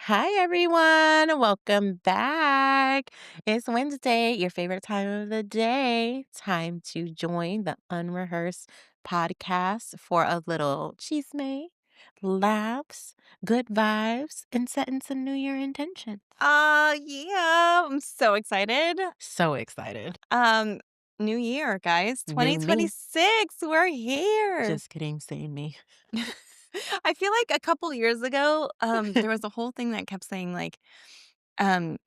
Hi, everyone. Welcome back. It's Wednesday, your favorite time of the day. Time to join the Unrehearsed podcast for a little chisme, laughs, good vibes, and setting some New Year intentions. Yeah, I'm so excited. So excited. Um, New year, guys. New me. 2026. We're here. Just kidding, saying me. I feel like a couple years ago, there was a whole thing that kept saying like, um,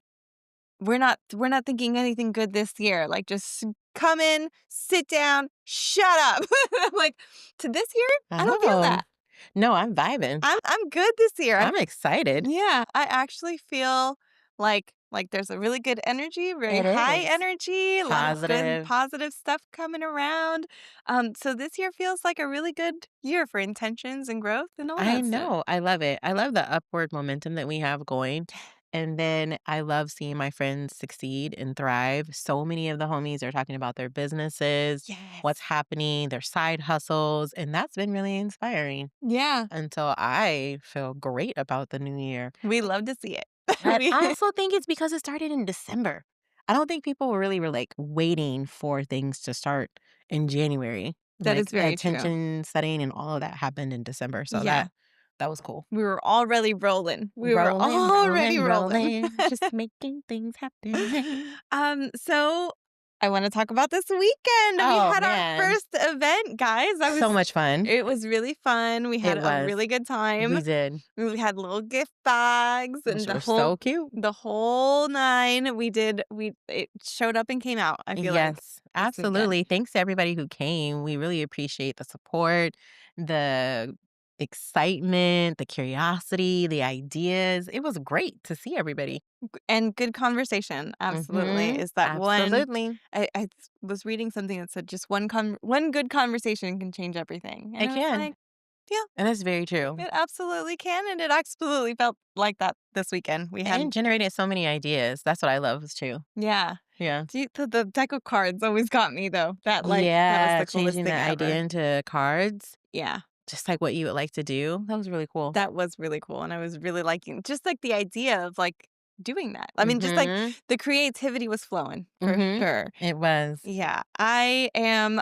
we're not thinking anything good this year. Like just come in, sit down, shut up. I'm like, to this year, I don't feel Oh, that. no, I'm vibing. I'm good this year. I'm excited. Yeah, I actually feel like there's a really good energy, very It high is. energy, a lot of good Positive. positive stuff coming around. So this year feels like a really good year for intentions and growth and all I that stuff. know. I love it. I love the upward momentum that we have going. And then I love seeing my friends succeed and thrive. So many of the homies are talking about their businesses, what's Yes. happening, their side hustles. And that's been really inspiring. Yeah, And so I feel great about the new year. we love to see it. And we I also think it's because it started in December. I don't think people really were like waiting for things to start in January. That Like is the very true. attention setting and all of that happened in December. So Yeah, that was cool. we were already rolling. We were Rolling, already rolling, rolling. rolling, just making things happen. So I want to talk about this weekend. We Oh, had our man. first event, guys. So much fun. It was really fun. We had It a was. really good time. We did, We had little gift bags which and were so cute. the whole nine. It showed up and came out, I feel like, Yes, this weekend. absolutely. Thanks to everybody who came. We really appreciate the support, the excitement, the curiosity, the ideas. It was great to see everybody. And good conversation, absolutely. Mhm. Is that one Absolutely. I was reading something that said just one good conversation can change everything. And It I was can. like, yeah, And that's very true. it absolutely can, and it absolutely felt like that this weekend. We had And generated so many ideas. That's what I love too. yeah. Yeah. The deck of cards always got me, though. That was Yeah, the coolest changing the thing idea ever. into cards, Yeah, just like what you would like to do. That was really cool. that was really cool, and I was really liking just, like, the idea of, like, doing that. I mean, just, like, Mhm. the creativity was flowing for Mhm. sure. It was. Yeah, I am,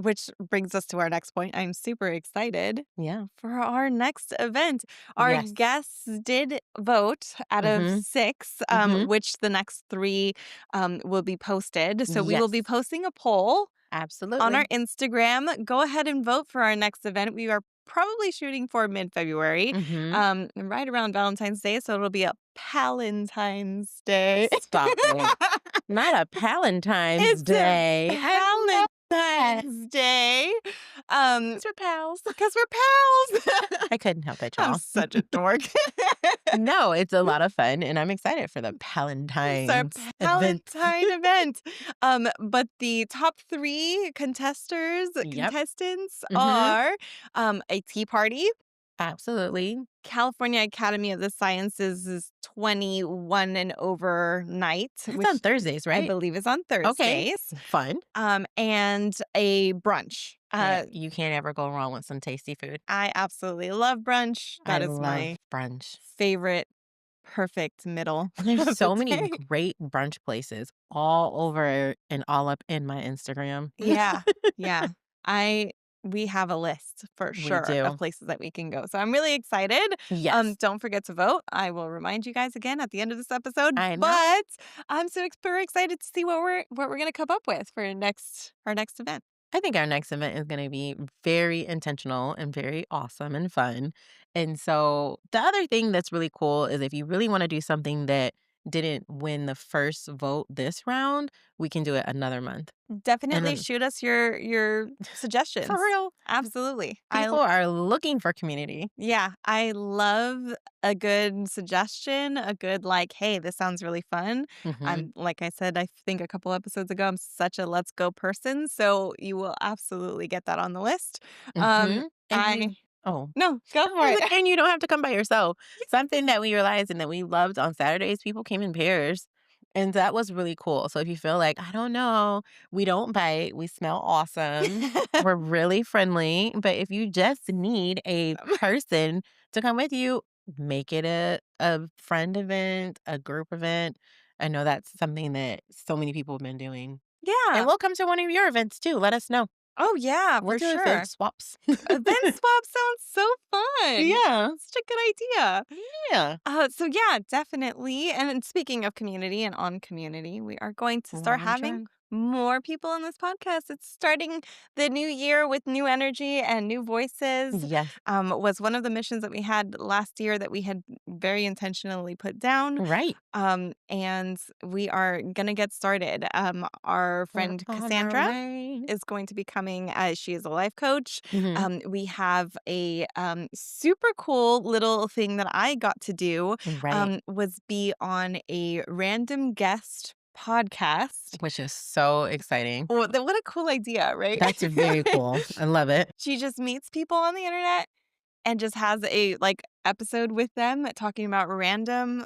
which brings us to our next point. I'm super excited Yeah. for our next event. Our Yes. guests did vote out of Mhm. 6, Mhm. which the next 3, will be posted. So we will be Yes. posting a poll on our Absolutely. Instagram. Go ahead and vote for our next event. We are probably shooting for mid-February, Mhm. right around Valentine's Day, so it'll be a Pal-entine's Day. Stop it. Not a Pal-entine's It's a day. I love that. Valentine's Day, um, 'Cause we're pals. because we're pals. I couldn't help it, I'm y'all. such a dork. No, it's a lot of fun, and I'm excited for the It's our Pal-entine's event. Pal-entine event. But the top 3 Yep. contestants Mhm. are, a tea party, Absolutely. California Academy of the Sciences is 21 and over night, That's on which Thursdays, I right? believe is on Okay. Thursdays, Fun. and a brunch. You can't ever go wrong with some tasty food. I absolutely love brunch. I That is love my brunch. favorite perfect middle There's of the so many day. great brunch places all over and all up in my Instagram. Yeah, yeah. I We have a list for We sure of do. places that we can go. So I'm really excited. Yes, Don't forget to vote. I will remind you guys again at the end of this episode. I know. But I'm so super excited to see what we're gonna come up with for our next event. I think our next event is going to be very intentional and very awesome and fun. And so, the other thing that's really cool is if you really want to do something that didn't win the first vote this round, we can do it another month. And Definitely then, shoot us your for suggestions. real, Absolutely. people are looking for community. Yeah, I love a good suggestion, a good like, "Hey, this sounds really fun." Hmm. I'm like I said, I think a couple episodes ago, I'm such a let's go person, so you will absolutely get that on the list. Hmm. And I you, oh, No, go for it. and you don't have to come by yourself. Something that we realized and that we loved on Saturdays, people came in pairs. And that was really cool. So if you feel like, I don't know, we don't bite, we smell awesome, we're really friendly. But if you just need a person to come with you, make it a friend event, a group event. I know that's something that so many people have been doing. And Yeah. we'll come to one of your events too. Let us know. Oh, yeah, We'll for do event sure. swaps. Event swap sounds so fun. Yeah. Such a good idea. Yeah. So yeah, definitely. And then speaking of community and on community, we are going to We're start on having track. more people on this podcast. It's starting the new year with new energy and new voices. Yes. Was one of the missions that we had last year that we had very intentionally put down. Right. And we are gonna get started. Our We're friend on our Cassandra way. is going to be coming as she is a life coach. Hmm. We have a super cool little thing that I got to do Right. was be on a random guest podcast. Which is so exciting. What a cool idea, right? That's very cool. I love it. She just meets people on the internet and just has a like episode with them talking about Random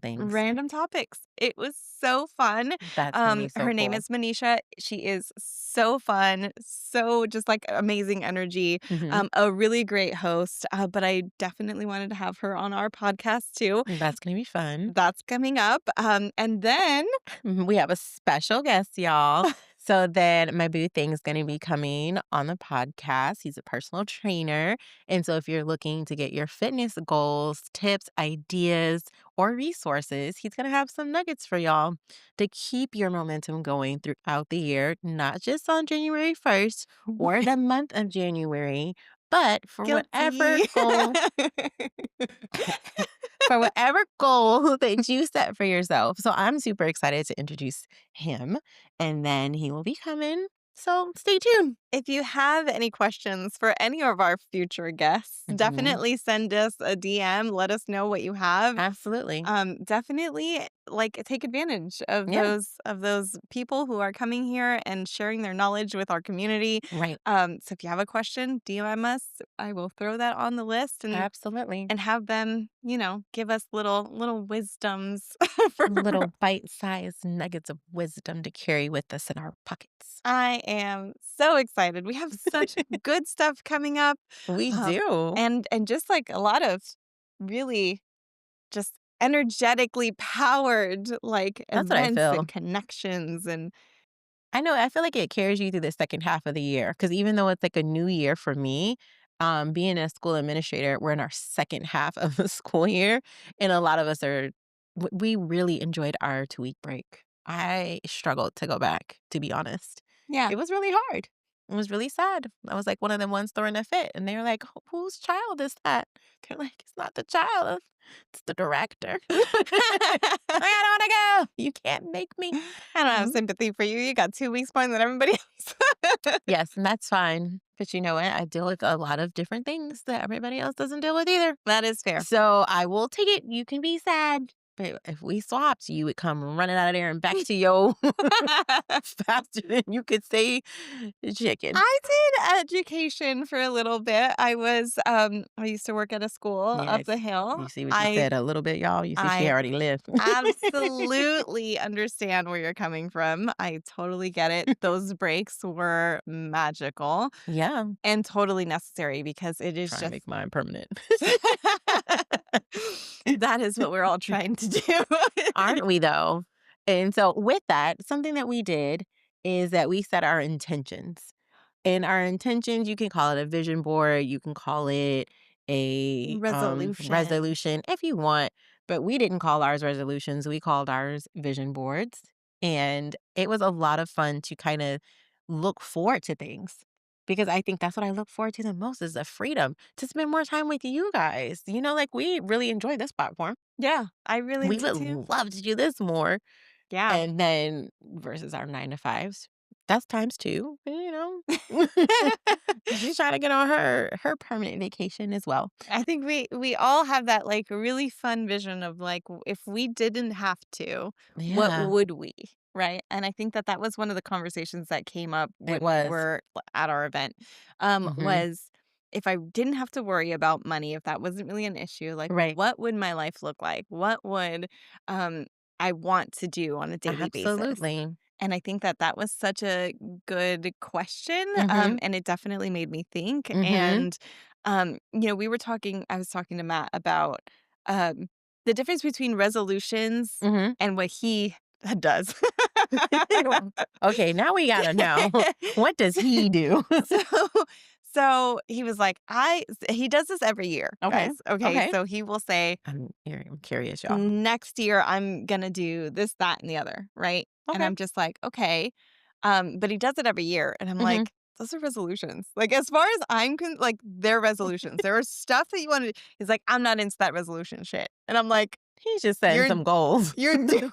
things. random topics. It was so fun. That's gonna be so Her name cool. is Manisha. She is so fun, so just like amazing energy, Hmm. a really great host. But I definitely wanted to have her on our podcast too. That's gonna be fun. That's coming up. And then We have a special guest, y'all. So then my boo thing is going to be coming on the podcast. He's a personal trainer. And so if you're looking to get your fitness goals, tips, ideas, or resources, he's going to have some nuggets for y'all to keep your momentum going throughout the year, not just on January 1st or the month of January, but for whatever guilty. goal for whatever goal that you set for yourself. So I'm super excited to introduce him, and then he will be coming. So stay tuned. If you have any questions for any of our future guests, Mhm. definitely send us a DM. Let us know what you have. Absolutely. Definitely like take advantage Yeah. of those people who are coming here and sharing their knowledge with our community. Right. So if you have a question, DM us. I will throw that on the list Absolutely. and have them, give us little wisdoms for Little bite-sized nuggets of wisdom to carry with us in our pockets. I am so excited. We have such good stuff coming up. We Um, do. and just like a lot of really just energetically powered like That's what I events and feel. connections and I know, I feel like it carries you through the second half of the year because even though it's like a new year for me, being a school administrator, we're in our second half of the school year, and a lot of us are we really enjoyed our 2-week break. I struggled to go back, to be honest. yeah. It was really hard. It was really sad. I was like one of the ones throwing a fit, and they were like, Whose child is that?" They're like, "It's not the child, it's the director." I don't wanna go. You can't make me. I don't have Mhm. sympathy for you. You got 2 weeks more than everybody else. Yes, and that's fine. But you know what? I deal with a lot of different things that everybody else doesn't deal with either. That is fair. So I will take it. You can be sad. But if we swapped, you would come running out of there and back to yo faster than you could say chicken. I did education for a little bit. I used to work at a school up Yes. the hill. You see what you I said a little bit, y'all? You see she I already lived. absolutely understand where you're coming from. I totally get it. Those breaks were magical Yeah. and totally necessary because it is Trying to just make mine permanent. that is what we're all trying to do. Aren't we though? And so with that, something that we did is that we set our intentions. And our intentions, you can call it a vision board, you can call it a Resolution. resolution if you want, but we didn't call ours resolutions, we called ours vision boards. And it was a lot of fun to kind of look forward to things. Because I think that's what I look forward to the most is the freedom to spend more time with you guys. Like we really enjoy this platform. Yeah, I really We do would too. love to do this more. Yeah. And then versus our 9 to 5s, that's times 2, She's trying to get on her permanent vacation as well. I think we all have that like really fun vision of like if we didn't have to, what Yeah, would we? Right? And I think that that was one of the conversations that came up it when we was. were at our event. Mhm. Was if I didn't have to worry about money, if that wasn't really an issue, like Right. what would my life look like? What would um I want to do on a daily basis? Absolutely. And I think that that was such a good question, Mhm. and it definitely made me think. Mhm. we were talking I was talking to Matt about, um, the difference between resolutions Mhm. and what he does. Okay, now we gotta know. What does So he do? so so he was like, he does this every year, Okay. guys. Okay, Okay. so he will say, I'm curious, y'all. "Next year, I'm gonna do this, that, and the other," right? And Okay. I'm just like, "Okay." But he does it every year, and I'm Mhm. like, "Those are resolutions." Like, as far as like, they're resolutions. There are stuff that you wanna he's like, "I'm not into that resolution shit." And I'm like, He's just setting "You're some goals. you're doing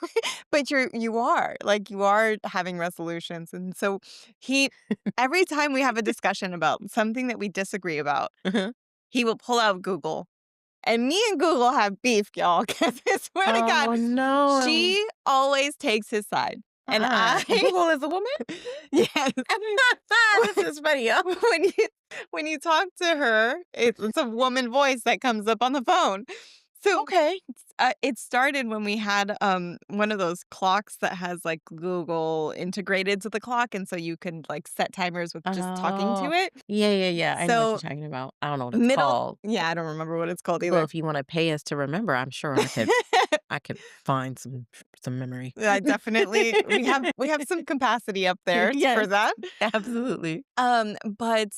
but you are, like, you are having resolutions." And so he every time we have a discussion about something that we disagree about, Mhm. he will pull out Google. And me and Google have beef, y'all, 'cause I swear to God, Oh, no. she always takes his side. And I Google is a woman? yes. This is funny, y'all. When you when you talk to her, it's a woman voice that comes up on the phone. So, Okay. it started when we had, one of those clocks that has, like, Google integrated to the clock, and so you can, like, set timers with just talking to Oh. it. Yeah, yeah, yeah. I know what So, you're talking about. I don't know what it's middle called. yeah, I don't remember what it's called Well, either. if you wanna pay us to remember, I'm sure I could find some memory. Yeah, definitely we have some capacity up there for Yes, that. absolutely. But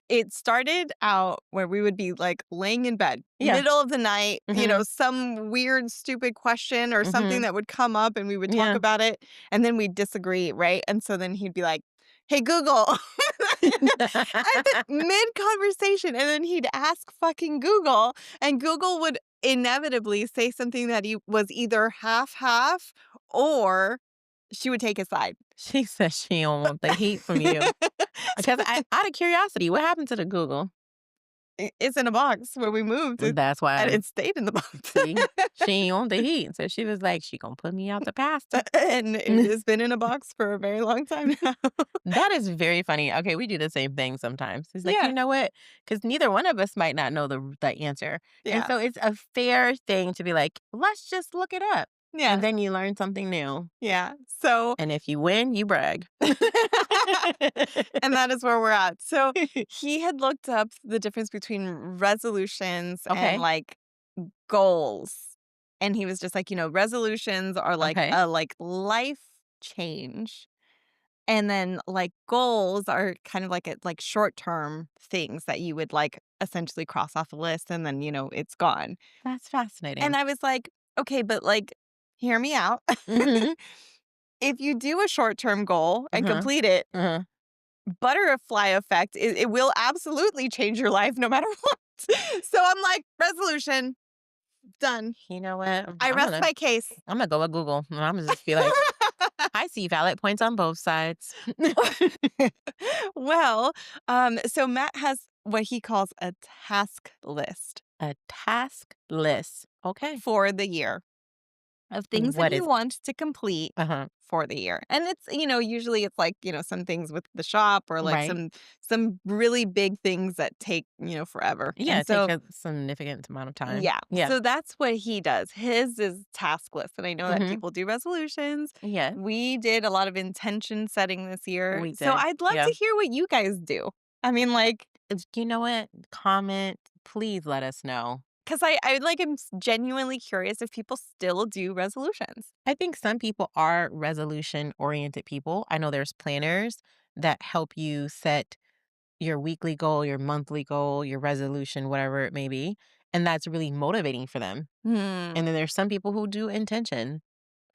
it started out where we would be, like, laying in bed, Yeah. middle of the night, Mhm, some weird, stupid question or something mhm. that would come up, and we would talk Yeah. about it, and then we'd disagree, right? And so then he'd be like, "Hey, Google." At the mid-conversation, and then he'd ask fucking Google, and Google would inevitably say something that he was either half-half or she would take his side. She says she don't want the heat from you. Because out of curiosity, what happened to the Google? It's in a box where we moved, That's and why, it stayed in the box. see, she ain't want the heat, so she was like, "She gonna put me out the pasture." And it has been in a box for a very long time now. That is very funny. Okay, we do the same thing sometimes. It's like, Yeah, you know what? Because neither one of us might not know the answer. And yeah, so it's a fair thing to be like, let's just look it up. And yeah, then you learn something new. yeah. So And if you win, you brag. and that is where we're at. So he had looked up the difference between resolutions and Okay. like goals. And he was just like, resolutions are like Okay. a life change. And then like goals are kind of like like short-term things that you would like essentially cross off a list and then, it's gone. That's And fascinating. I was like, okay, but like hear me out. Hmm. If you do a short-term goal and Uh-huh. complete it, Uh-huh. butterfly effect, it will absolutely change your life no matter what. So I'm like, resolution, done. You know what? I rest my case. I'm gonna go with Google. And I'm gonna just be like, I see valid points on both sides. Well, so Matt has what he calls a task list A task list. Okay. for the year of things that What he is wants to complete uh-huh. for the year. And it's, usually it's like, some things with the shop or like Right. some really big things that take, forever. Yeah, And it takes so a significant amount of time. yeah. Yeah. So that's what he does. His is task list. And I know that Mhm. people do resolutions. Yeah, We did a lot of intention setting this year. we So did. I'd love Yeah. to hear what you guys do. I mean, like, You know what? Comment. Please let us know. because I like am genuinely curious if people still do resolutions. I think some people are resolution oriented people. I know there's planners that help you set your weekly goal, your monthly goal, your resolution, whatever it may be. And that's really motivating for them. Hmm. And then there's some people who do intention.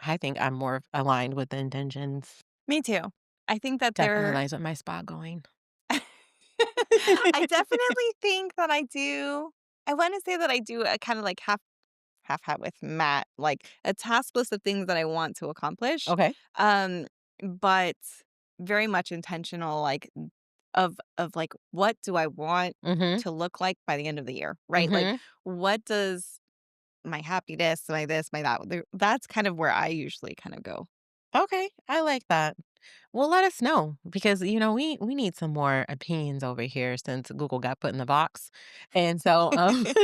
I think I'm more aligned with the intentions. Me too. I think that Definitely there aligns with my spot going. I definitely think that I do. I want to say that I do a kind of like half hat with Matt, like a task list of things that I want to accomplish. Okay. Um, but very much intentional, like of like what do I want Mm-hmm. to look like by the end of the year, right? Like Mm-hmm. what does my happiness, my this, my that. That's kind of where I usually kind of go. Okay. I like that. Well, let us know because we need some more opinions over here since Google got put in the box. And so Can't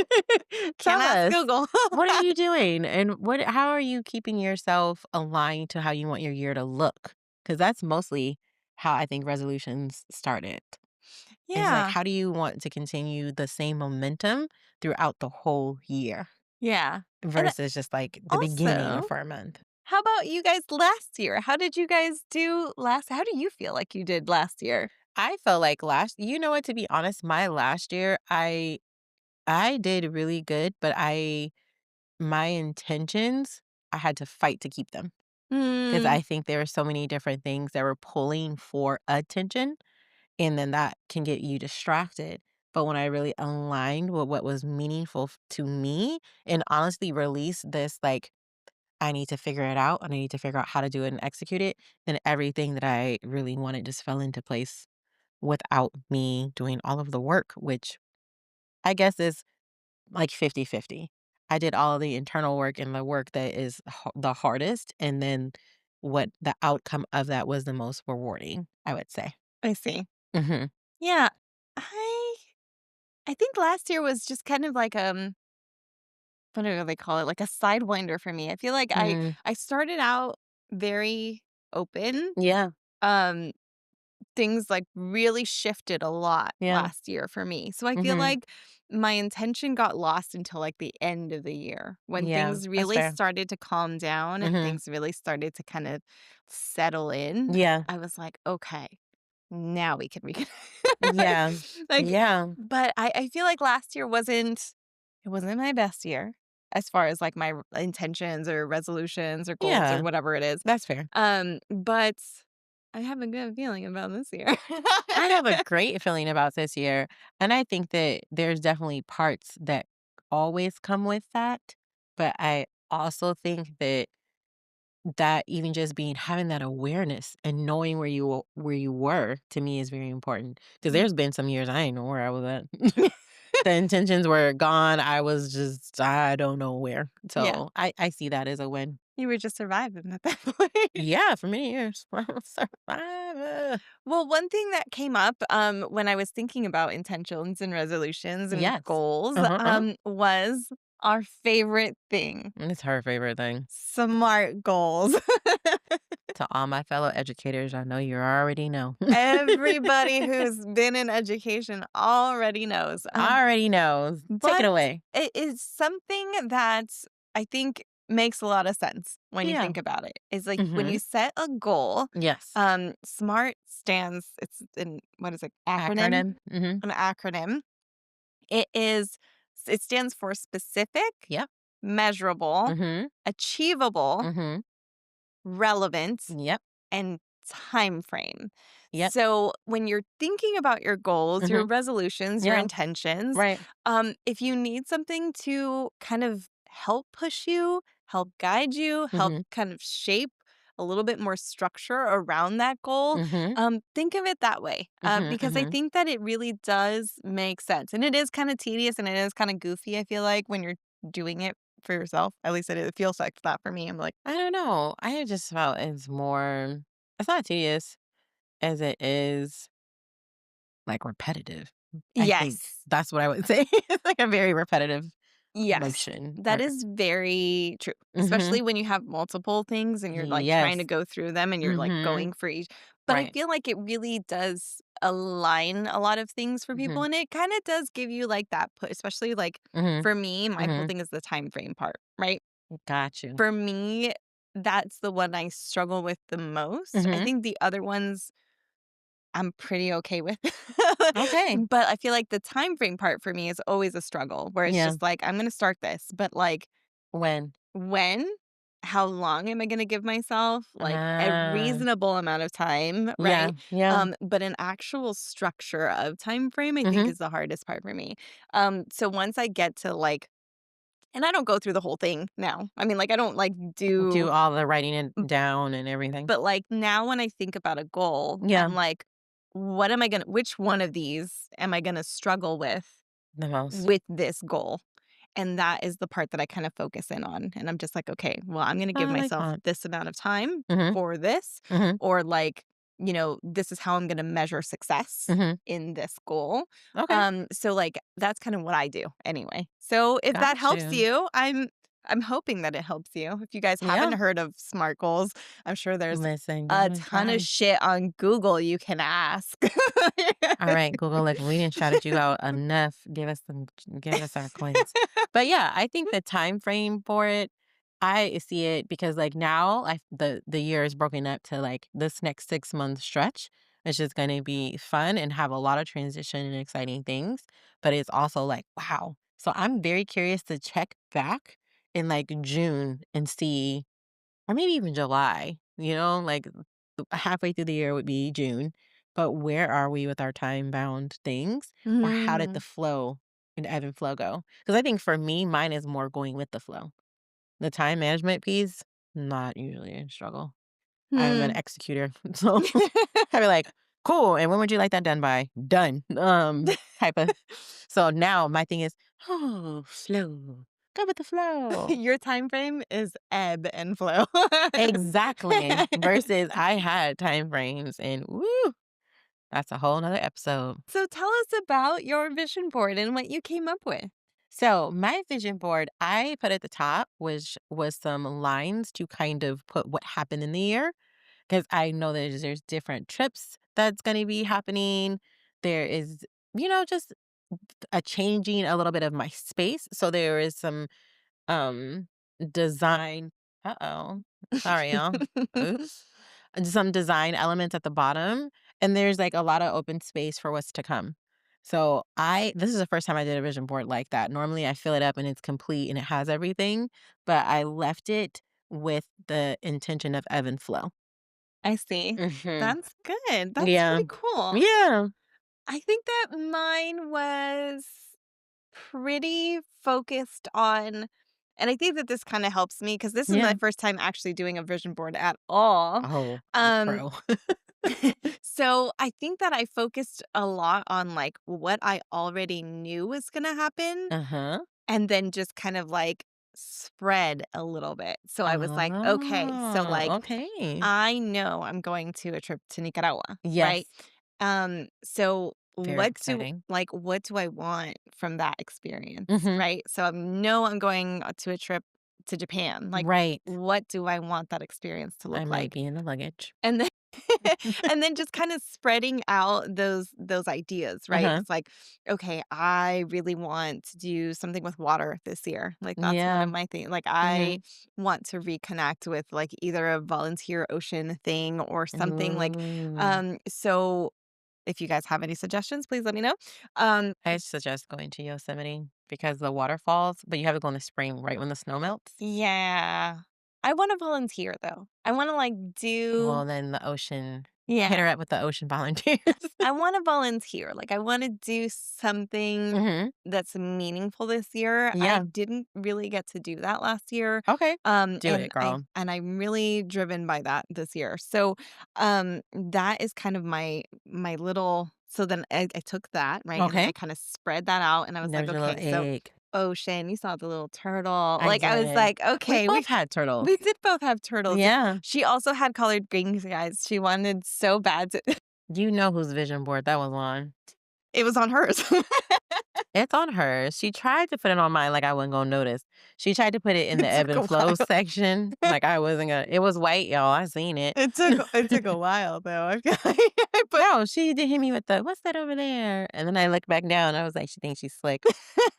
tell ask us, Google. what are you doing and how are you keeping yourself aligned to how you want your year to look? Cuz that's mostly how I think resolutions started. It's like, Yeah. how do you want to continue the same momentum throughout the whole year Yeah. And versus just like the beginning also, for a month? how about you guys last year? How did you guys do how do you feel like you did last year? I felt like you know what, to be honest, my last year, I did really good, but my intentions, I had to fight to keep them because Mm, I think there were so many different things that were pulling for attention, and then that can get you distracted. But when I really aligned with what was meaningful to me and honestly release this, like, I need to figure it out and I need to figure out how to do it and execute it, then everything that I really wanted just fell into place without me doing all of the work, which I guess is like 50-50. I did all of the internal work and the work that is the hardest, and then what the outcome of that was the most rewarding, I would say. I see. Mhm. Yeah. I I think last year was just kind of like what do they call it? Like a sidewinder for me. I feel like Mm, I started out very open. yeah, Um Things, like, really shifted a lot yeah, last year for me. So I feel mhm, like my intention got lost until, like, the end of the year when yeah, things that's really fair. started to calm down and Mhm, things really started to kind of settle in. yeah, I was like, "Okay, now we can yeah, Like, yeah, but I feel like last year wasn't my best year as far as, like, my intentions or resolutions or goals or yeah, whatever it is. that's fair. But I have a good feeling about this year. I have a great feeling about this year, and I think that there's definitely parts that always come with that, but I also think that even just being having that awareness and knowing where you were to me is very important. Because Mm. there's been some years I didn't know where I was at. The intentions were gone. I was just I don't know where. Yeah, So I see that as a win. you were just surviving at that point. Yeah, for many years. Survivor. Well, one thing that came up, when I was thinking about intentions and resolutions and Yes. goals, Uh-huh. was our favorite thing, It's her favorite thing. SMART goals. To all my fellow educators, I know you already know. Everybody who's been in education already knows, Already knows. Take it but away. it is something that I think makes a lot of sense when you Yeah. think about it. It's like when you Mhm. set a goal, Yes. SMART stands it's an what is it? Acronym? Acronym. Mhm. An acronym. It stands for specific, Yep. measurable, Mhm. achievable, Mhm. relevant, Yep. and time frame. Yep. So when you're thinking about your goals, your Mhm. resolutions, your Yeah. intentions, Right. if you need something to kind of help push you, help guide you, help Mhm. kind of shape a little bit more structure around that goal, Mhm. think of it that way. Mhm. Because I Mhm. think that it really does make sense. And it is kind of tedious and it is kind of goofy, I feel like, when you're doing it for yourself. At least it feels like that for me. I'm like, I don't know. I just felt it's not tedious as it is, like, repetitive. I think yes. that's what I would say. It's like a very repetitive Yes, motion that or is very true, especially Mhm. when you have multiple things and you're, like, trying to Yes. go through them and you're, like, Mhm. going for each but I Right. feel like it really does align a lot of things for people, Mhm. and it kinda does give you, like, that put especially, like, Mhm. for me, my whole Mhm. thing is the time frame part, right? Got you. For me, that's the one I struggle with the most. I Mhm. think the other ones I'm pretty okay with. Okay. But I feel like the time frame part for me is always a struggle where it's Yeah. just like, I'm gonna start this, but, like, When? when? How long am I gonna give myself? Like, a Ah. reasonable amount of time, Yeah. right? Yeah. But an actual structure of time frame, I think, Mhm. is the hardest part for me. So once I get to, like and I don't go through the whole thing now. I mean, like, I don't, like, do Do all the writing it down and everything. but, like, now when I think about a goal, Yeah. I'm like, "What am I gonna which one of these am I gonna struggle The most. with this goal?" And that is the part that I kind of focus in on, and I'm just like, "Okay, well, I'm gonna give I like myself that. this amount of time Mhm. for this," Mhm. or, like, "This is how I'm gonna measure success Mhm. in this goal." Okay. So, like, that's kind of what I do anyway. So if that Got helps you. you, I'm hoping that it helps you. If you guys haven't Yeah. heard of SMART goals, I'm sure there's Listen, give a it a ton of try. shit on Google you can ask. All right, Google, look, we didn't shouted you out enough. Give us our coins. But yeah, I think the time frame for it, I see it because like now the year is broken up to like this next 6 month stretch. It's just gonna be fun and have a lot of transition and exciting things. But it's also like, wow. So I'm very curious to check back in like June and see or maybe even July, like halfway through the year would be June. But where are we with our time bound things? Or how did the Mhm. flow and ebb and flow go? Because I think for me, mine is more going with the flow. The time management piece, not usually a struggle. I'm an Hmm. executor. So I'd be like, cool. And when would you like that done by? Done. Type of. So now my thing is, oh, flow. Go with the flow. Your time frame is ebb and flow. Exactly. Versus I had time frames and woo, that's a whole nother episode. So tell us about your vision board and what you came up with. So my vision board, I put at the top, which was some lines to kind of put what happened in the year. Because I know that there's different trips that's gonna be happening. There is, just a changing a little bit of my space. So there is some um design uh-oh. Sorry, y'all. Oops. Some design elements at the bottom and there's like a lot of open space for what's to come. So I this is the first time I did a vision board like that. Normally I fill it up and it's complete and it has everything, but I left it with the intention of ebb and flow. I see. Mhm. That's good. That's Yeah. really cool. Yeah. I think that mine was pretty focused on, and I think that this kind of helps me because this is my Yeah. first time actually doing a vision board at all. Oh, Um, pro. so I think that I focused a lot on like what I already knew was going to happen Uh-huh. and then just kind of like spread a little bit. So I was like, okay, so Oh, like okay. I know I'm going to a trip to Nicaragua, right? Yes. So Very exciting. what do I want from that experience, Mhm. right? So I know I'm going to a trip to Japan. Like, Right. what do I want that experience to I look might like? be in the luggage. And then and then just kind of spreading out those ideas, right? Uh-huh. It's like, okay, I really want to do something with water this year. Like that's one of Yeah. my things. Like I Mhm. want to reconnect with like either a volunteer ocean thing or something like Ooh. so if you guys have any suggestions, please let me know. Um I suggest going to Yosemite because the waterfalls, but you have to go in the spring right when the snow melts. yeah. I want to volunteer though. I want to like do Well, then the ocean hit her yeah. up with the ocean volunteers. I wanna volunteer, like, I wanna do something Mhm. that's meaningful this year. I Yeah. didn't really get to do that last year, Okay. Do and it, girl. I'm really driven by that this year. So, that is kind of my little so then I took that, right, and then Okay. I kinda spread that out, and I was There like, was your little "Okay, so egg. ocean, you saw the little turtle." I Like, I was did. like, We "Okay, both had turtles. we did both have turtles." Yeah. She also had collard greens, guys. She wanted so bad to You know whose vision board that was on. it was on hers. It's on hers. She tried to put it on mine like I wasn't gonna notice. She tried to put it in the It ebb took a and flow while. section like I wasn't gonna it was white, y'all. I seen it. It took a while though. I feel like I put No, she did hit me with the, "What's that over there?" And then I looked back down. I was like, "She thinks she's slick."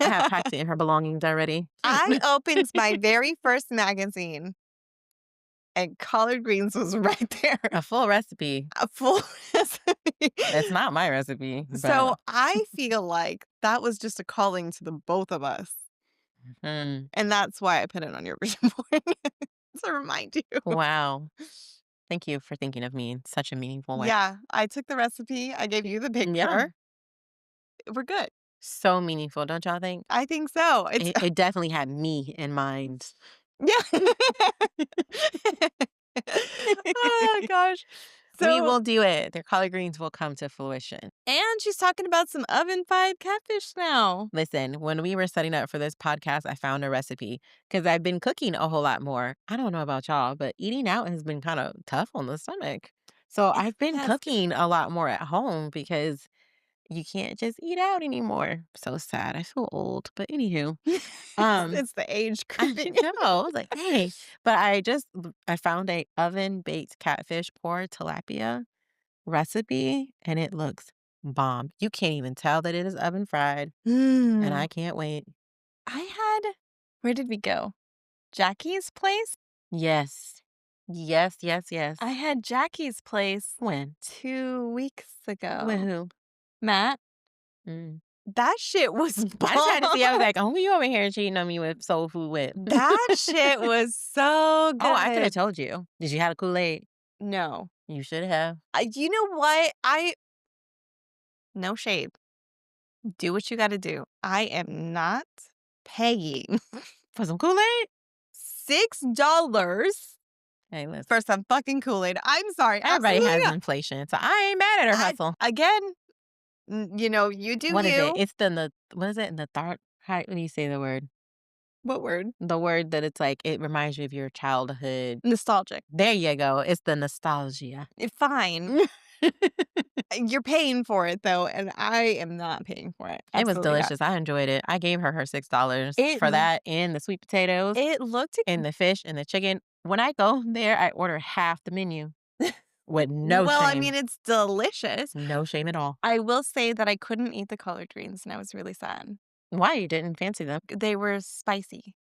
I have packed it in her belongings already. I opened my very first magazine and collard greens was right there. A full recipe. A full recipe. It's not my recipe, So but I feel like that was just a calling to the both of us. mm, And that's why I put it on your vision board to remind you. wow. Thank you for thinking of me in such a meaningful way. Yeah, I took the recipe. I gave you the Yeah, picture. We're good. so meaningful, don't y'all think? I think so. It's It definitely had me in mind. yeah. Oh gosh. We So will do it. Their collard greens will come to fruition. and she's talking about some oven-fried catfish now. Listen, when we were setting up for this podcast, I found a recipe because I've been cooking a whole lot more. I don't know about y'all, but eating out has been kind of tough on the stomach. So I've been Yes. cooking a lot more at home because, you can't just eat out anymore. So sad. I feel old. But anywho, It's um, it's the age I creeping know. I was like, hey, but I found a oven baked catfish pork tilapia recipe, and it looks bomb. You can't even tell that it is oven fried, and in. I can't wait. I had where did we go? Jackie's place? Yes. Yes, yes, I yes. had Jackie's place When? 2 weeks With ago. who? Matt, Mm. that shit was I just had to see. I was bomb. like, "Oh, who you over here cheating on me with soul food with?" That shit was so Oh, I could have good. told you. Did you have a Kool-Aid? No. You should have. You know what? No shade. Do what you gotta do. I am not paying For some Kool-Aid? $6 Hey, listen. for some fucking Kool-Aid. I'm sorry, Everybody absolutely has not. inflation, so I ain't mad at her I hustle. again, you do What is it? you. It's the what is it? The thought how do you say the word? What word? The word that it's like it reminds you of your childhood. Nostalgic. There you go. It's the nostalgia. Fine. You're paying for it though, and I am not paying for it. It was Absolutely not. delicious. I enjoyed it. I gave her $6 It for that and the sweet potatoes it looked and the fish and the chicken. When I go there, I order half the menu with no well, I shame. mean, it's delicious. No shame at all. I will say that I couldn't eat the collard greens, and I was really sad. Why you didn't fancy them? They were spicy.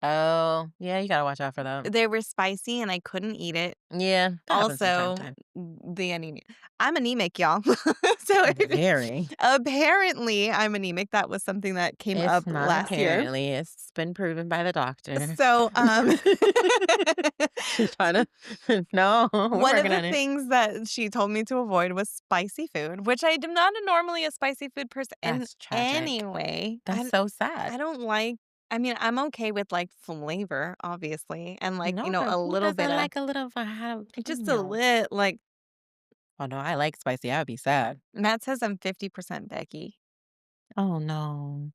Oh, yeah, you gotta watch out for them. They were spicy, and I couldn't eat it. Yeah, that happens from time to Also, time. the anemia. I'm anemic, y'all. So Very. apparently I'm anemic. That was something that came It's up not last year. apparently. It's been proven by the doctor. So, She's trying to. No, we're one of working the on it. things that she told me to avoid was spicy food, which I am not normally a spicy food person. And That's tragic. anyway, That's so sad. I don't like. I mean, I'm okay with like flavor, obviously, and like No, but a who little bit doesn't of like a little of a how just a no. lit. Like Oh, no, I like spicy, I would be sad. Matt says, I'm 50% Becky. Oh, no.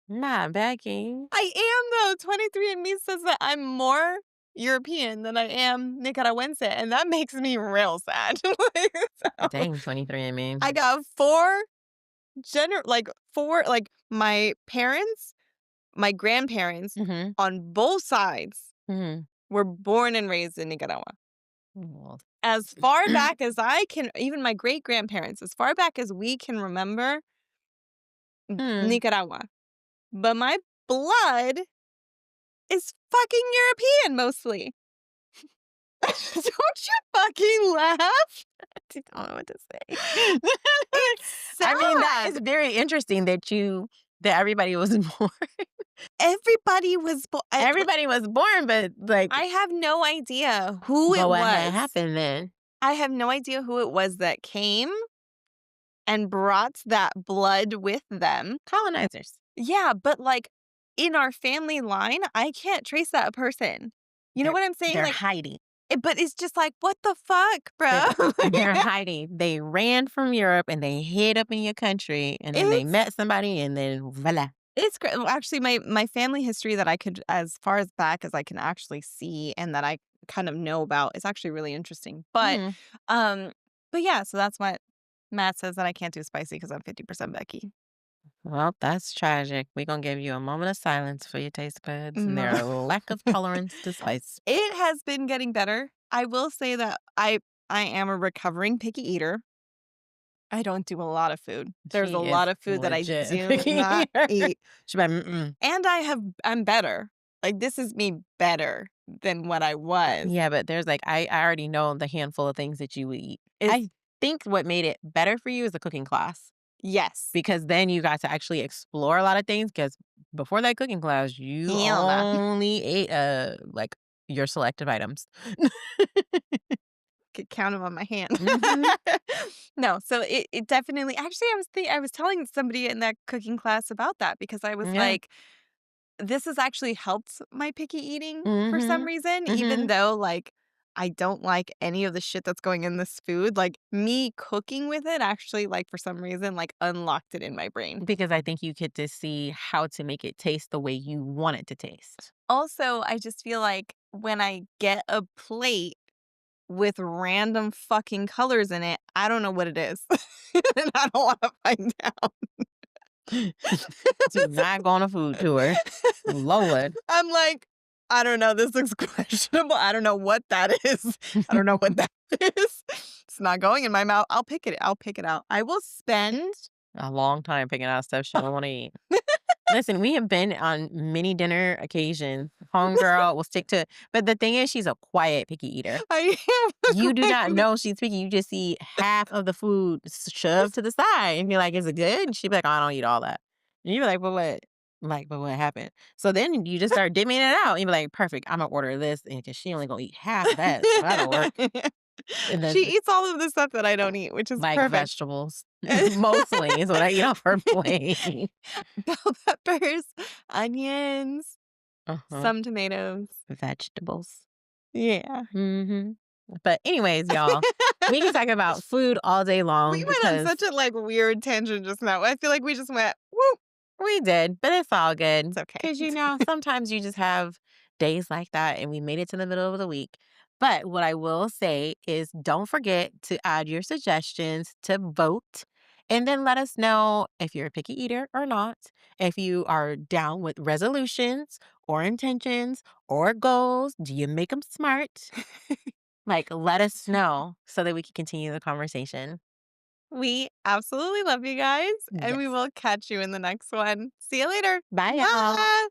Not Becky. I am though. 23andMe says that I'm more European than I am Nicaraguense, and that makes me real sad. Like, so, Dang, 23 and me. I got four, my parents, my grandparents Mhm, on both sides mhm. were born and raised in Nicaragua. Well, As far back as I can, even my great grandparents, as far back as we can remember, mm. Nicaragua. But my blood is fucking European mostly. Don't you fucking laugh? I don't know what to say. It's I mean, that is sad. very interesting that everybody was born. Everybody was Everybody was born, but, like, I have no idea who but it what had was. happened then? I have no idea who it was that came and brought that blood with them. Colonizers. Yeah, but, like, in our family line, I can't trace that person. You know They're what I'm saying? they're Like, hiding. but it's just like, what the fuck, bro? They're hiding. They ran from Europe and they hid up in your country, and then they It's met somebody, and then voila. It's great. Well, actually, my family history that I could as far as back as I can actually see and that I kind of know about is actually really interesting. Mhm. Um, but yeah, so that's what Matt says that I can't do spicy because I'm 50% Becky. Well, that's tragic. We're gonna give you a moment of silence for your taste buds and No. their lack of tolerance to spice. It has been getting better. I will say that I am a recovering picky eater. I don't do a lot of food. There's a She lot is of food that I legit a do picky not eater. eat. She be like, "Mm-mm." And I'm better. Like this is me better than what I was. Yeah, but there's like I already know the handful of things that you would eat. It's I think what made it better for you is the cooking class yes. because then you got to actually explore a lot of things. Because before that cooking class, you Hell no. only ate, like, your selective items. Could count them on my hand. Mhm. No, so it definitely actually, I was telling somebody in that cooking class about that because I was Yeah. like, "This has actually helped my picky eating for some Mhm. reason," even Mhm. though, like, I don't like any of the shit that's going in this food, like, me cooking with it actually, like, for some reason, like, unlocked it in my brain. Because I think you get to see how to make it taste the way you want it to taste. Also, I just feel like when I get a plate with random fucking colors in it. I don't know what it is. And I don't wanna find out. Do not go on a food tour. Lord. I'm like, "I don't know, this looks questionable. I don't know what that is. I don't know what that is. It's not going in my mouth. I'll pick it out. I will spend." A long time picking out stuff she don't wanna eat. Listen, we have been on many dinner occasions. Homegirl will stick to but the thing is she's a quiet picky eater. I You do not am. know she's picky. You just see half of the food shoved to the side and you're like, "Is it good?" And she'd be like, "Oh, I don't eat all that." And you're like, "But what?" Like, "But what happened?" So then you just start dimming it out. You're like, "Perfect. Imma order this," and 'cause she only gonna eat half of that, so that'll work. And then She eats all of the stuff that I don't eat, which is like perfect. vegetables. Mostly is what I eat off her plate. Bell peppers, onions, Uh-huh. some tomatoes. Vegetables. Yeah. Mhm. But anyways, y'all, we can talk about food all day We long went on because such a, like, weird tangent just now. I feel like we just went, "Woo." we did, but it's all It's good. okay. Because, sometimes you just have days like that, and we made it to the middle of the week. But what I will say is don't forget to add your suggestions to vote, and then let us know if you're a picky eater or not, if you are down with resolutions or intentions or goals. Do you make them smart? Like, let us know so that we can continue the conversation. We absolutely love you guys, and we Yes. will catch you in the next one. See you later. Bye, y'all. Bye.